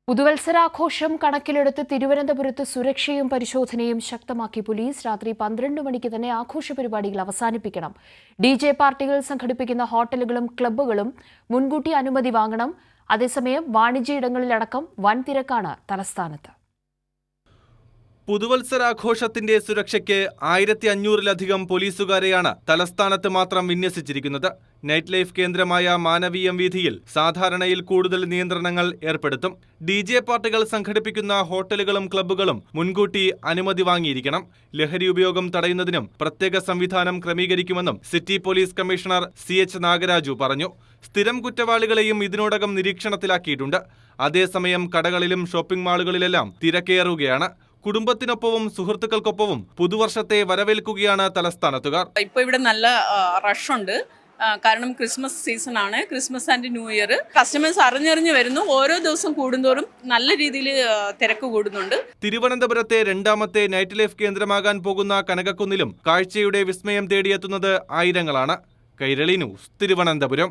പുതുവത്സരാഘോഷം കണക്കിലെടുത്ത് തിരുവനന്തപുരത്ത് സുരക്ഷയും പരിശോധനയും ശക്തമാക്കി പോലീസ്. രാത്രി 12 മണിക്ക് തന്നെ ആഘോഷ പരിപാടികൾ അവസാനിപ്പിക്കണം. DJ പാർട്ടികൾ സംഘടിപ്പിക്കുന്ന ഹോട്ടലുകളും ക്ലബ്ബുകളും മുൻകൂട്ടി അനുമതി വാങ്ങണം. അതേസമയം വാണിജ്യ ഇടങ്ങളിലടക്കം വൻ തിരക്കാണ് തലസ്ഥാനത്ത്. പുതുവത്സരാഘോഷത്തിന്റെ സുരക്ഷയ്ക്ക് 1500-ലധികം പോലീസുകാരെയാണ് തലസ്ഥാനത്ത് മാത്രം വിന്യസിച്ചിരിക്കുന്നത്. നൈറ്റ് ലൈഫ് കേന്ദ്രമായ മാനവീയം വീഥിയിൽ സാധാരണയിൽ കൂടുതൽ നിയന്ത്രണങ്ങൾ ഏർപ്പെടുത്തും. DJ പാർട്ടികൾ സംഘടിപ്പിക്കുന്ന ഹോട്ടലുകളും ക്ലബ്ബുകളും മുൻകൂട്ടി അനുമതി വാങ്ങിയിരിക്കണം. ലഹരി ഉപയോഗം തടയുന്നതിനും പ്രത്യേക സംവിധാനം ക്രമീകരിക്കുമെന്നും city police commissioner CH Nagaraju പറഞ്ഞു. സ്ഥിരം കുറ്റവാളികളെയും ഇതിനോടകം നിരീക്ഷണത്തിലാക്കിയിട്ടുണ്ട്. അതേസമയം കടകളിലും ഷോപ്പിംഗ് മാളുകളിലെല്ലാം തിരക്കേറുകയാണ്. കുടുംബത്തിനൊപ്പവും സുഹൃത്തുക്കൾക്കൊപ്പവും പുതുവർഷത്തെ വരവേൽക്കുകയാണ് തലസ്ഥാനത്തുകാർ. ഇപ്പോൾ ഇവിടെ നല്ല റഷുണ്ട്. കാരണം ക്രിസ്മസ് സീസൺ ആണ്. Christmas and new year customers അറിഞ്ഞറിഞ്ഞ് വരുന്നു. ഓരോ ദിവസം കൂടുന്തോറും നല്ല രീതിയിൽ തിരക്ക് കൂടുന്നുണ്ട്. തിരുവനന്തപുരത്തെ രണ്ടാമത്തെ നൈറ്റ് ലൈഫ് കേന്ദ്രമാകാൻ പോകുന്ന കനകക്കുന്നിലും കാഴ്ചയുടെ വിസ്മയം തേടിയെത്തുന്നത് ആയിരങ്ങളാണ്. കൈരളി ന്യൂസ്, തിരുവനന്തപുരം.